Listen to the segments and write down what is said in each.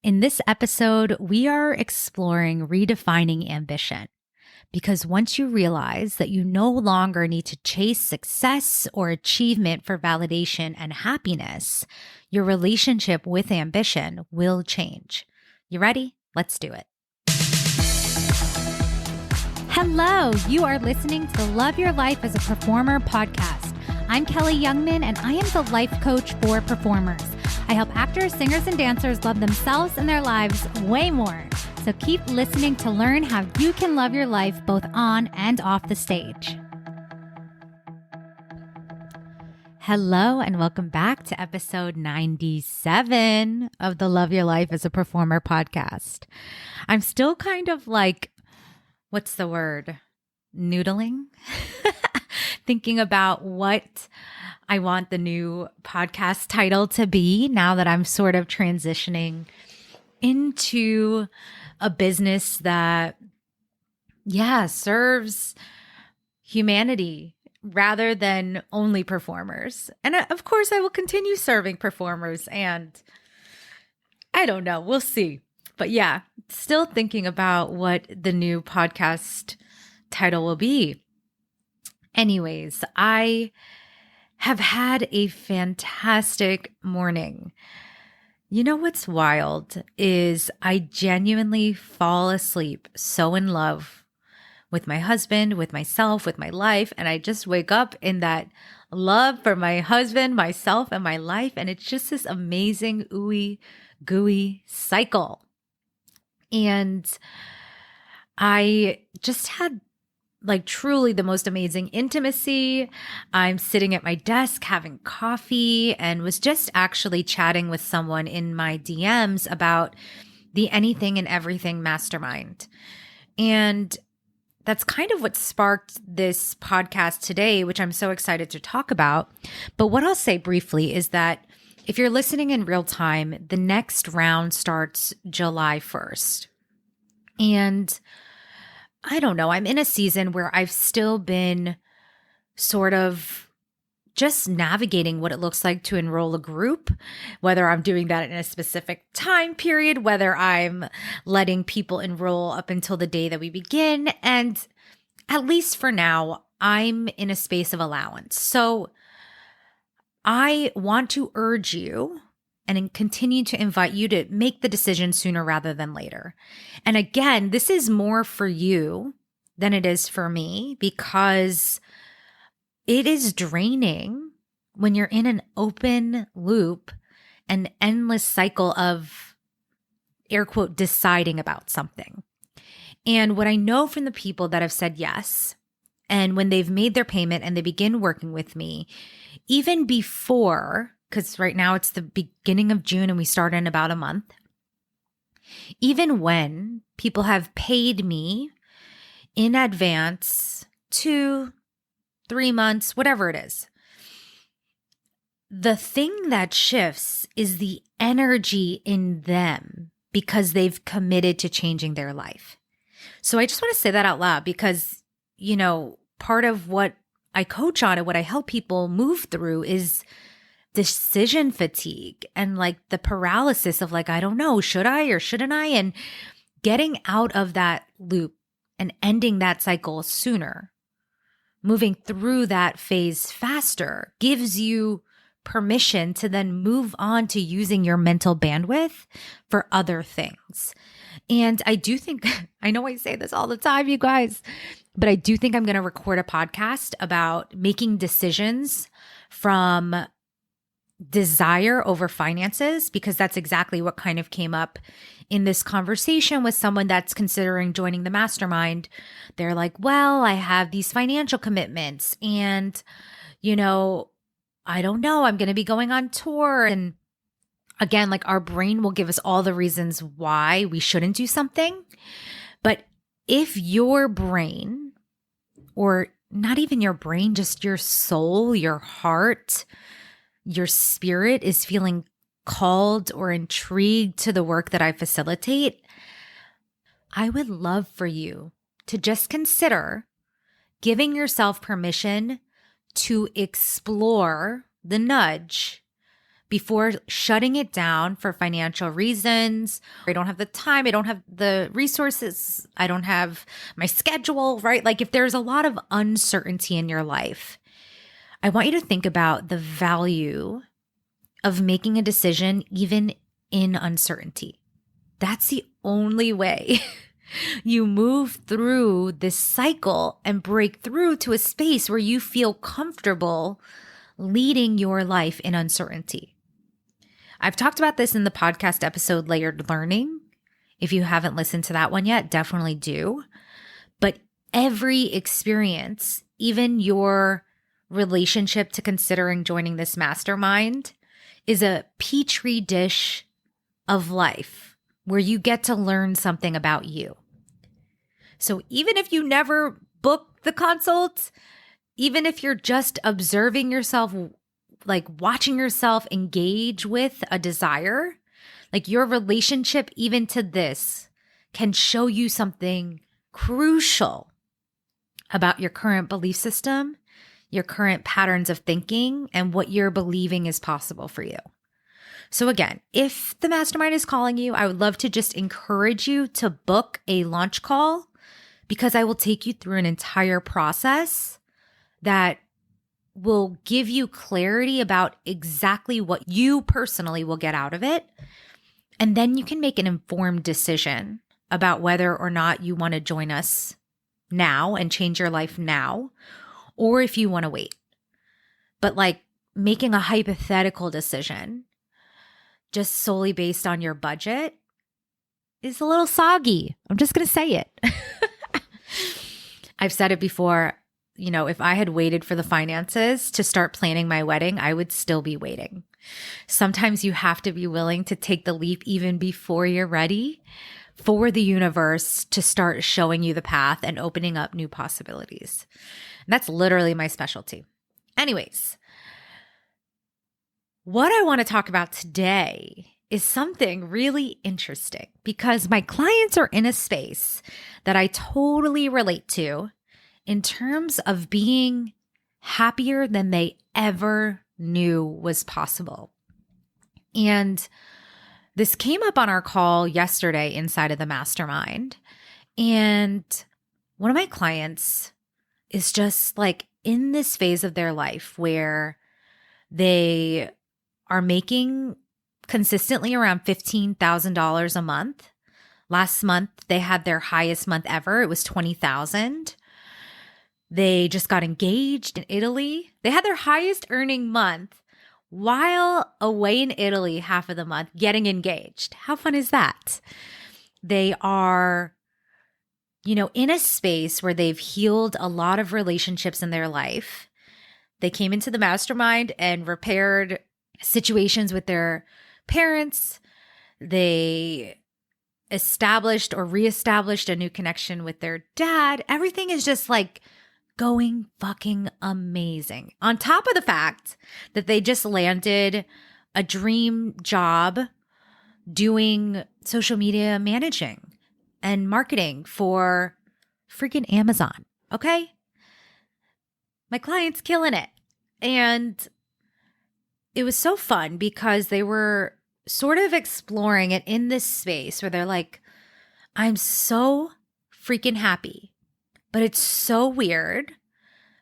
In this episode, we are exploring redefining ambition. Because once you realize that you no longer need to chase success or achievement for validation and happiness, your relationship with ambition will change. You ready? Let's do it. Hello, you are listening to the Love Your Life as a Performer podcast. I'm Kelly Youngman, and I am the life coach for performers. I help actors, singers, and dancers love themselves and their lives way more. So keep listening to learn how you can love your life both on and off the stage. Hello, and welcome back to episode 97 of the Love Your Life as a Performer podcast. I'm still kind of like, what's the word? Noodling? Thinking about what I want the new podcast title to be now that I'm sort of transitioning into a business that, serves humanity rather than only performers. And of course, I will continue serving performers, and I don't know, we'll see. But still thinking about what the new podcast title will be. Anyways, I have had a fantastic morning. You know what's wild is I genuinely fall asleep so in love with my husband, with myself, with my life, and I just wake up in that love for my husband, myself, and my life, and it's just this amazing ooey gooey cycle. And I just had truly the most amazing intimacy. I'm sitting at my desk having coffee and was just actually chatting with someone in my DMs about the Anything and Everything Mastermind. And that's kind of what sparked this podcast today, which I'm so excited to talk about. But what I'll say briefly is that if you're listening in real time, the next round starts July 1st. And I don't know, I'm in a season where I've still been sort of just navigating what it looks like to enroll a group, whether I'm doing that in a specific time period, whether I'm letting people enroll up until the day that we begin. And at least for now, I'm in a space of allowance. So I want to urge you and continue to invite you to make the decision sooner rather than later. And again, this is more for you than it is for me because it is draining when you're in an open loop, an endless cycle of, air quote, deciding about something. And what I know from the people that have said yes, and when they've made their payment and they begin working with me, even before, because right now it's the beginning of June and we start in about a month. Even when people have paid me in advance 2-3 months, whatever it is, the thing that shifts is the energy in them because they've committed to changing their life. So I just want to say that out loud because, part of what I coach on and what I help people move through is decision fatigue and the paralysis of I don't know, should I or shouldn't I? And getting out of that loop and ending that cycle sooner, moving through that phase faster gives you permission to then move on to using your mental bandwidth for other things. And I do think, I know I say this all the time, you guys, but I do think I'm going to record a podcast about making decisions from desire over finances, because that's exactly what kind of came up in this conversation with someone that's considering joining the mastermind. They're like, well, I have these financial commitments and, I don't know, I'm going to be going on tour. And again, our brain will give us all the reasons why we shouldn't do something. But if your brain, or not even your brain, just your soul, your heart, your spirit is feeling called or intrigued to the work that I facilitate, I would love for you to just consider giving yourself permission to explore the nudge before shutting it down for financial reasons. I don't have the time. I don't have the resources. I don't have my schedule, right? Like if there's a lot of uncertainty in your life, I want you to think about the value of making a decision even in uncertainty. That's the only way you move through this cycle and break through to a space where you feel comfortable leading your life in uncertainty. I've talked about this in the podcast episode, Layered Learning. If you haven't listened to that one yet, definitely do. But every experience, even your relationship to considering joining this mastermind, is a petri dish of life where you get to learn something about you. So even if you never book the consult, even if you're just observing yourself, like watching yourself engage with a desire, like your relationship even to this can show you something crucial about your current belief system, your current patterns of thinking, and what you're believing is possible for you. So again, if the mastermind is calling you, I would love to just encourage you to book a launch call, because I will take you through an entire process that will give you clarity about exactly what you personally will get out of it. And then you can make an informed decision about whether or not you want to join us now and change your life now, or if you want to wait. But like making a hypothetical decision just solely based on your budget is a little soggy. I'm just going to say it. I've said it before. You know, if I had waited for the finances to start planning my wedding, I would still be waiting. Sometimes you have to be willing to take the leap even before you're ready for the universe to start showing you the path and opening up new possibilities. And that's literally my specialty. Anyways, what I want to talk about today is something really interesting because my clients are in a space that I totally relate to in terms of being happier than they ever knew was possible. And this came up on our call yesterday inside of the mastermind. And one of my clients is just like in this phase of their life where they are making consistently around $15,000 a month. Last month, they had their highest month ever. It was $20,000. They just got engaged in Italy. They had their highest earning month while away in Italy half of the month getting engaged. How fun is that? They are, in a space where they've healed a lot of relationships in their life. They came into the mastermind and repaired situations with their parents. They established or reestablished a new connection with their dad. Everything is just like going fucking amazing. On top of the fact that they just landed a dream job doing social media managing and marketing for freaking Amazon. Okay? My client's killing it. And it was so fun because they were sort of exploring it in this space where they're like, I'm so freaking happy. But it's so weird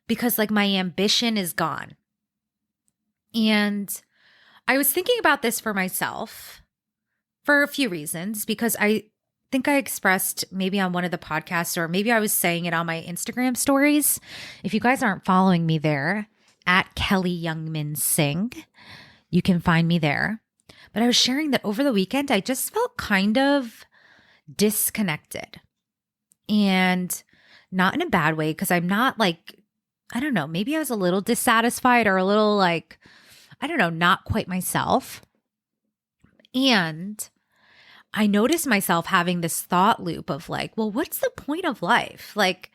because like my ambition is gone. And I was thinking about this for myself for a few reasons, because I think I expressed maybe on one of the podcasts, or maybe I was saying it on my Instagram stories. If you guys aren't following me there, at Kelly Youngman Singh, you can find me there. But I was sharing that over the weekend, I just felt kind of disconnected. And not in a bad way, because I'm not like, I don't know, maybe I was a little dissatisfied or a little like, I don't know, not quite myself. And I noticed myself having this thought loop of like, well, what's the point of life? Like,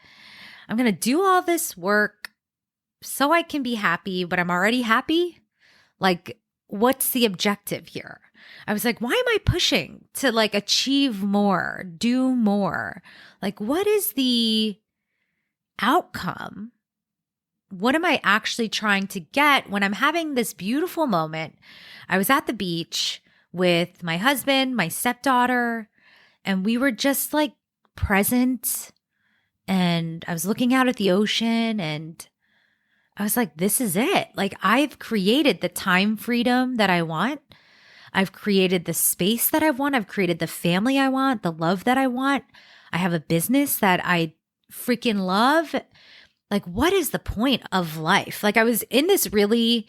I'm going to do all this work so I can be happy, but I'm already happy. Like, what's the objective here? I was like, why am I pushing to like achieve more, do more? Like, what is the outcome what am I actually trying to get when I'm having this beautiful moment? I was at the beach with my husband, my stepdaughter, and we were just like present. And I was looking out at the ocean and I was like, this is it. Like, I've created the time freedom that I want. I've created the space that I want. I've created the family I want, the love that I want. I have a business that I freaking love. Like, what is the point of life? Like, I was in this really,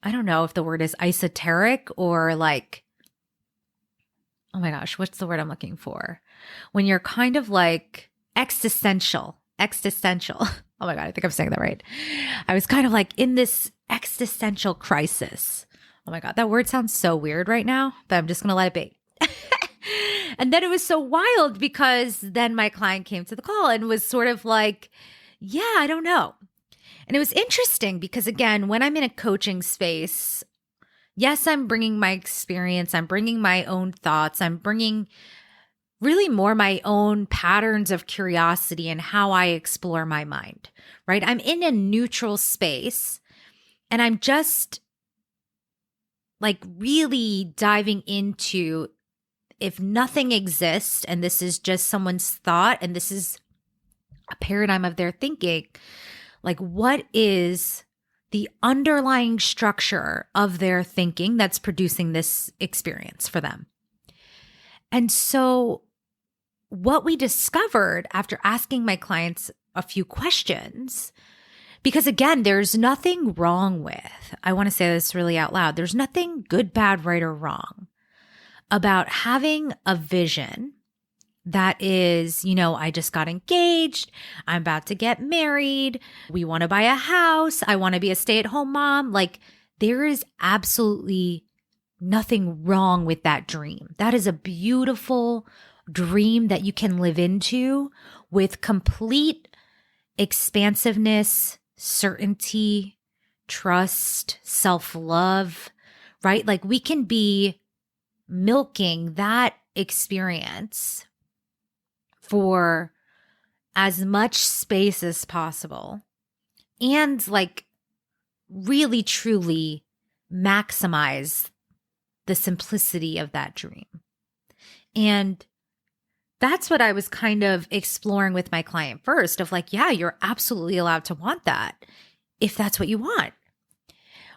I don't know if the word is esoteric or like, oh my gosh, what's the word I'm looking for? When you're kind of like existential. Oh my God, I think I'm saying that right. I was kind of like in this existential crisis. Oh my God, that word sounds so weird right now, but I'm just going to let it be. And then it was so wild because then my client came to the call and was sort of like, yeah, I don't know. And it was interesting because, again, when I'm in a coaching space, yes, I'm bringing my experience, I'm bringing my own thoughts, I'm bringing really more my own patterns of curiosity and how I explore my mind, right? I'm in a neutral space and I'm just like really diving into, if nothing exists and this is just someone's thought and this is a paradigm of their thinking, like what is the underlying structure of their thinking that's producing this experience for them? And so what we discovered after asking my clients a few questions, because again, there's nothing wrong with, I want to say this really out loud, there's nothing good, bad, right, or wrong about having a vision that is, I just got engaged, I'm about to get married, we want to buy a house, I want to be a stay-at-home mom. Like, there is absolutely nothing wrong with that dream. That is a beautiful dream that you can live into with complete expansiveness, certainty, trust, self-love, right? Like, we can be milking that experience for as much space as possible and like really truly maximize the simplicity of that dream. And that's what I was kind of exploring with my client first, of like, yeah, you're absolutely allowed to want that if that's what you want.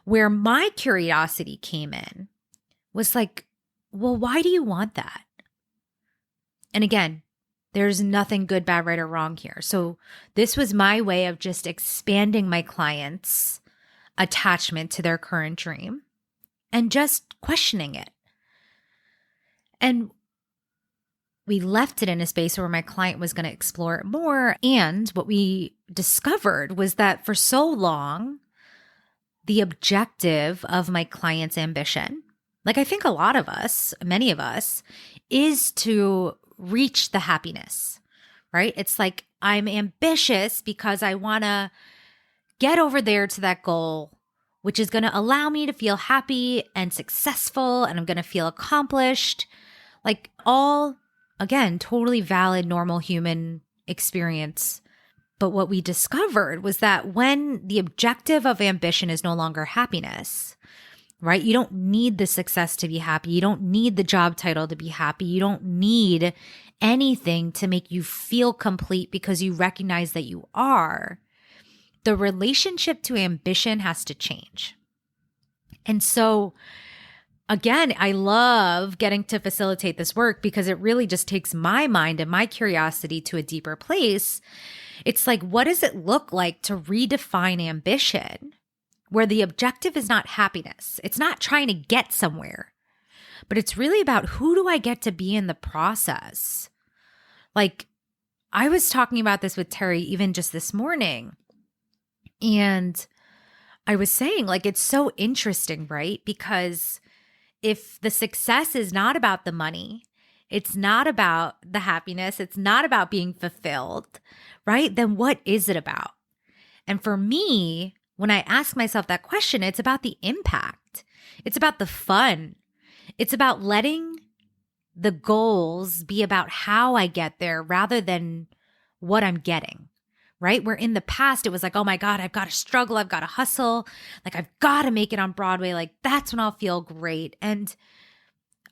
Where my curiosity came in was like, well, why do you want that? And again, there's nothing good, bad, right, or wrong here. So this was my way of just expanding my clients' attachment to their current dream and just questioning it. And we left it in a space where my client was going to explore it more. And what we discovered was that for so long, the objective of my client's ambition, like I think a lot of us, many of us, is to reach the happiness, right? It's like, I'm ambitious because I want to get over there to that goal, which is going to allow me to feel happy and successful, and I'm going to feel accomplished. Like, all, again, totally valid, normal human experience. But what we discovered was that when the objective of ambition is no longer happiness, right? You don't need the success to be happy. You don't need the job title to be happy. You don't need anything to make you feel complete because you recognize that you are. The relationship to ambition has to change. And so, again, I love getting to facilitate this work because it really just takes my mind and my curiosity to a deeper place. It's like, what does it look like to redefine ambition where the objective is not happiness? It's not trying to get somewhere, but it's really about, who do I get to be in the process? Like, I was talking about this with Terry even just this morning, and I was saying, like, it's so interesting, right? Because if the success is not about the money, it's not about the happiness, it's not about being fulfilled, right? Then what is it about? And for me, when I ask myself that question, it's about the impact. It's about the fun. It's about letting the goals be about how I get there rather than what I'm getting, right? Where in the past it was like, oh my God, I've got to struggle. I've got to hustle. Like I've got to make it on Broadway. Like that's when I'll feel great. And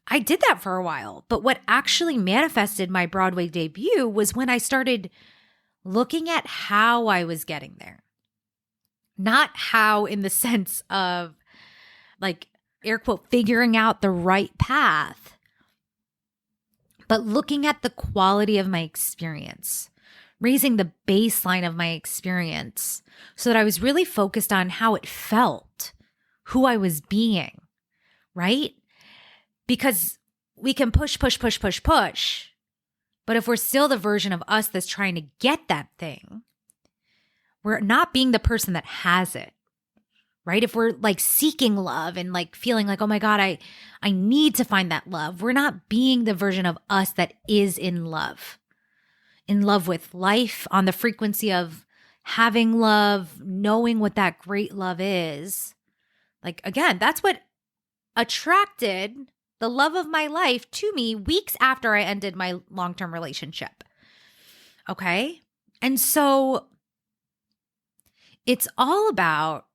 I did that for a while. But what actually manifested my Broadway debut was when I started looking at how I was getting there. Not how in the sense of like air quote, figuring out the right path, but looking at the quality of my experience, raising the baseline of my experience so that I was really focused on how it felt, who I was being, right? Because we can push, but if we're still the version of us that's trying to get that thing, we're not being the person that has it, right? If we're like seeking love and like feeling like, oh my God, I need to find that love, we're not being the version of us that is in love with life, on the frequency of having love, knowing what that great love is. Like, again, that's what attracted the love of my life to me weeks after I ended my long-term relationship. Okay? And so it's all about,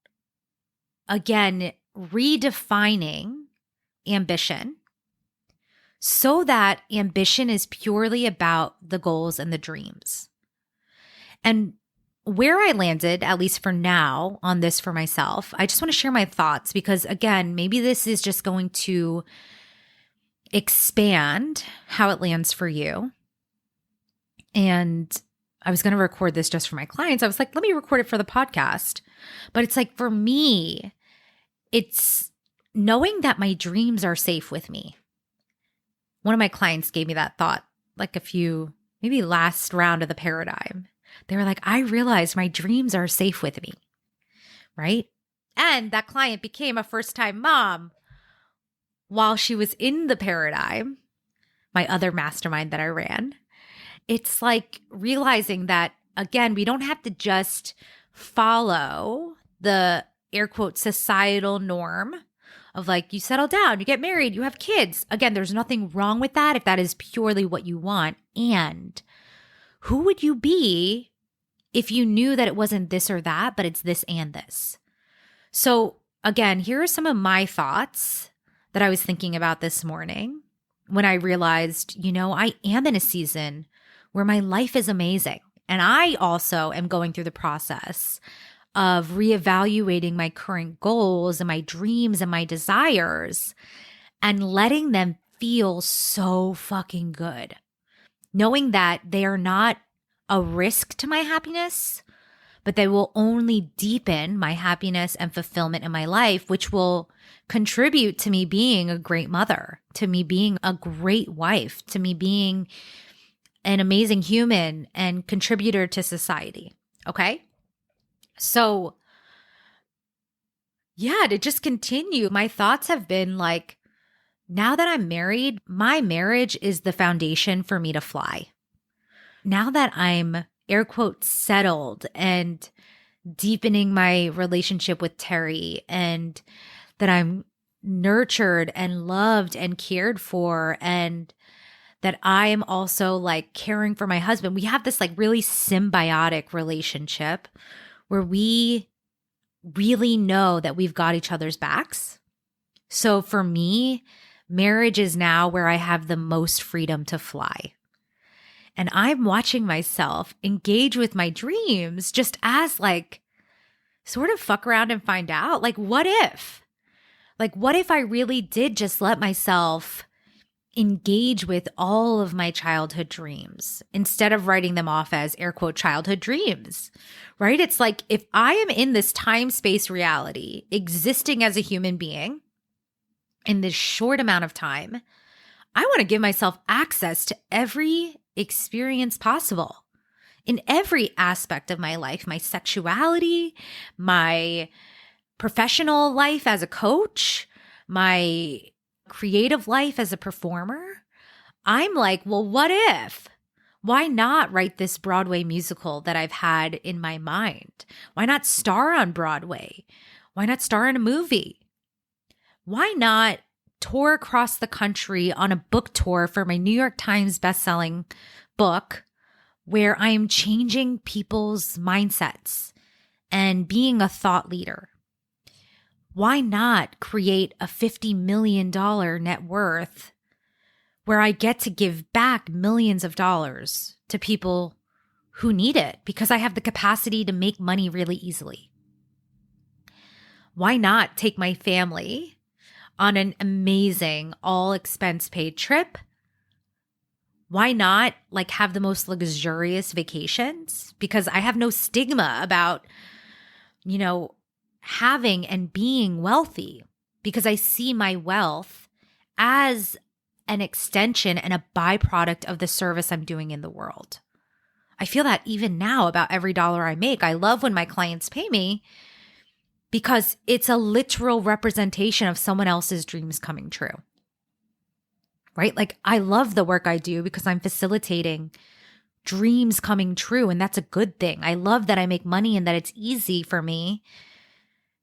again, redefining ambition so that ambition is purely about the goals and the dreams. And where I landed, at least for now, on this for myself, I just want to share my thoughts because, again, maybe this is just going to expand how it lands for you. And I was going to record this just for my clients. I was like, let me record it for the podcast. But it's like, for me, it's knowing that my dreams are safe with me. One of my clients gave me that thought, like maybe last round of the paradigm. They were like, I realized my dreams are safe with me, right? And that client became a first-time mom while she was in the paradigm, my other mastermind that I ran. It's like realizing that, again, we don't have to just follow the air quote societal norm of like, you settle down, you get married, you have kids. Again, there's nothing wrong with that if that is purely what you want. And who would you be if you knew that it wasn't this or that, but it's this and this? So again, here are some of my thoughts that I was thinking about this morning when I realized, I am in a season where my life is amazing. And I also am going through the process of reevaluating my current goals and my dreams and my desires and letting them feel so fucking good. Knowing that they are not a risk to my happiness, but they will only deepen my happiness and fulfillment in my life, which will contribute to me being a great mother, to me being a great wife, to me being an amazing human and contributor to society. Okay? So, yeah, to just continue, my thoughts have been like, now that I'm married, my marriage is the foundation for me to fly. Now that I'm air quote settled and deepening my relationship with Terry, and that I'm nurtured and loved and cared for, and that I am also like caring for my husband, we have this like really symbiotic relationship where we really know that we've got each other's backs. So for me, marriage is now where I have the most freedom to fly. And I'm watching myself engage with my dreams just as like sort of fuck around and find out. Like, what if? Like, what if I really did just let myself engage with all of my childhood dreams instead of writing them off as air quote childhood dreams, right? It's like, if I am in this time-space reality, existing as a human being in this short amount of time, I want to give myself access to every experience possible in every aspect of my life, my sexuality, my professional life as a coach, my creative life as a performer. I'm like, well, what if? Why not write this Broadway musical that I've had in my mind? Why not star on Broadway? Why not star in a movie? Why not tour across the country on a book tour for my New York Times bestselling book, where I am changing people's mindsets and being a thought leader. Why not create a $50 million net worth where I get to give back millions of dollars to people who need it because I have the capacity to make money really easily? Why not take my family on an amazing all expense paid trip? Why not have the most luxurious vacations? Because I have no stigma about, having and being wealthy, because I see my wealth as an extension and a byproduct of the service I'm doing in the world. I feel that even now about every dollar I make. I love when my clients pay me because it's a literal representation of someone else's dreams coming true, right? I love the work I do because I'm facilitating dreams coming true, and that's a good thing. I love that I make money and that it's easy for me,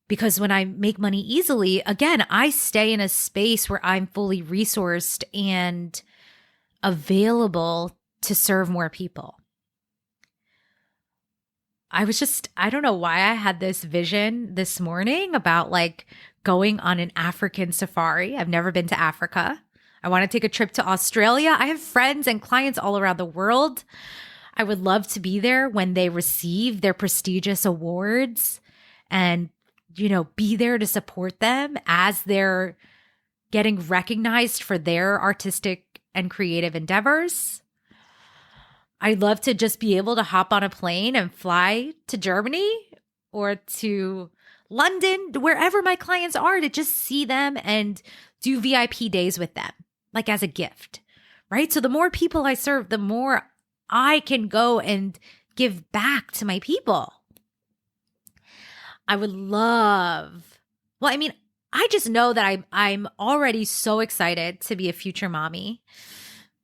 because when I make money easily, again, I stay in a space where I'm fully resourced and available to serve more people. I don't know why I had this vision this morning about going on an African safari. I've never been to Africa. I want to take a trip to Australia. I have friends and clients all around the world. I would love to be there when they receive their prestigious awards and, be there to support them as they're getting recognized for their artistic and creative endeavors. I'd love to just be able to hop on a plane and fly to Germany or to London, wherever my clients are, to just see them and do VIP days with them, as a gift, right? So the more people I serve, the more I can go and give back to my people. I would love, I just know that I'm already so excited to be a future mommy.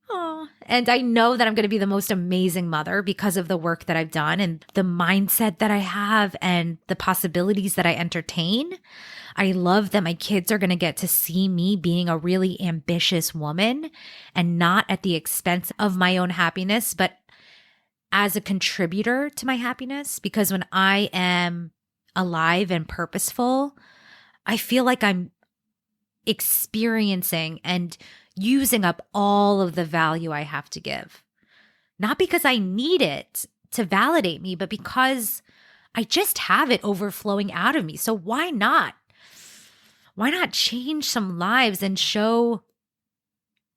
Oh, and I know that I'm going to be the most amazing mother because of the work that I've done and the mindset that I have and the possibilities that I entertain. I love that my kids are going to get to see me being a really ambitious woman, and not at the expense of my own happiness, but as a contributor to my happiness. Because when I am alive and purposeful, I feel like I'm experiencing and using up all of the value I have to give. Not because I need it to validate me, but because I just have it overflowing out of me. So why not? Why not change some lives and show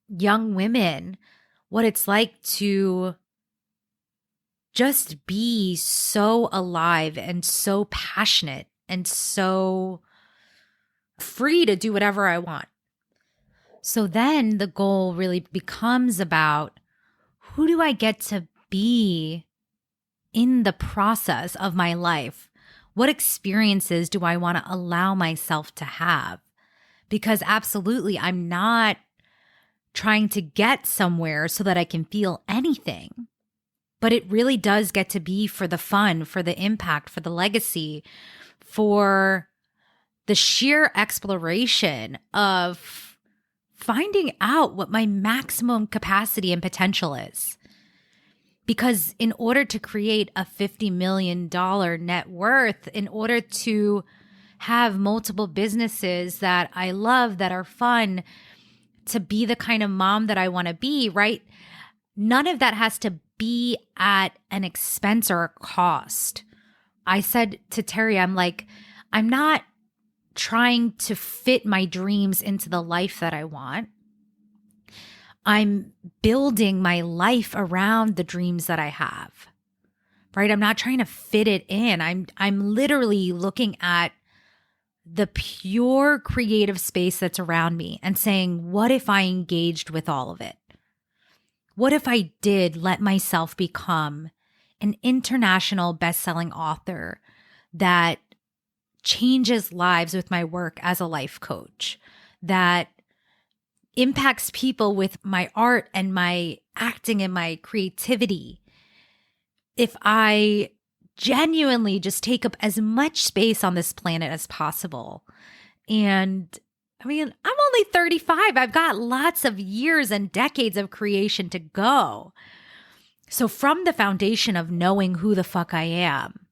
young women what it's like to just be so alive and so passionate and so free to do whatever I want? So then the goal really becomes about, who do I get to be in the process of my life? What experiences do I want to allow myself to have? Because absolutely, I'm not trying to get somewhere so that I can feel anything. But it really does get to be for the fun, for the impact, for the legacy, for the sheer exploration of finding out what my maximum capacity and potential is. Because in order to create a $50 million net worth, in order to have multiple businesses that I love, that are fun, to be the kind of mom that I want to be, right? None of that has to be at an expense or a cost. I said to Terry, I'm not trying to fit my dreams into the life that I want. I'm building my life around the dreams that I have, right? I'm not trying to fit it in. I'm literally looking at the pure creative space that's around me and saying, what if I engaged with all of it? What if I did let myself become an international best-selling author that changes lives with my work as a life coach, that impacts people with my art and my acting and my creativity? If I genuinely just take up as much space on this planet as possible. And I'm only 35. I've got lots of years and decades of creation to go. So from the foundation of knowing who the fuck I am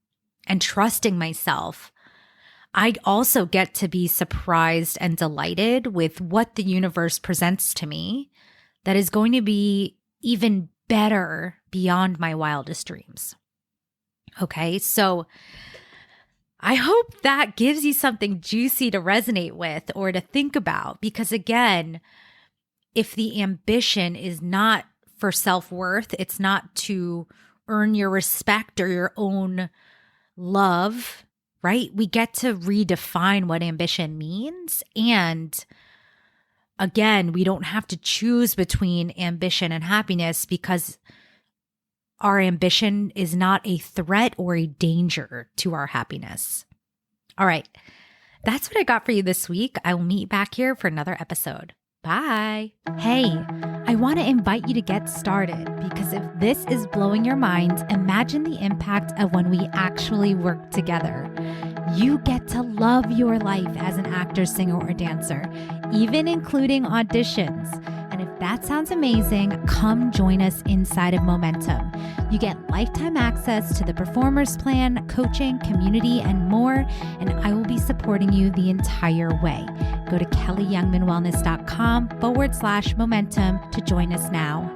and trusting myself, I also get to be surprised and delighted with what the universe presents to me that is going to be even better beyond my wildest dreams. Okay, so I hope that gives you something juicy to resonate with or to think about, because again, if the ambition is not for self-worth, it's not to earn your respect or your own love, right? We get to redefine what ambition means. And again, we don't have to choose between ambition and happiness, because our ambition is not a threat or a danger to our happiness. All right. That's what I got for you this week. I will meet back here for another episode. Bye. Hey, I want to invite you to get started, because if this is blowing your mind, imagine the impact of when we actually work together. You get to love your life as an actor, singer, or dancer, even including auditions. And if that sounds amazing, come join us inside of Momentum. You get lifetime access to the Performers Plan, coaching, community, and more, and I will be supporting you the entire way. Go to kellyyoungmanwellness.com/momentum to join us now.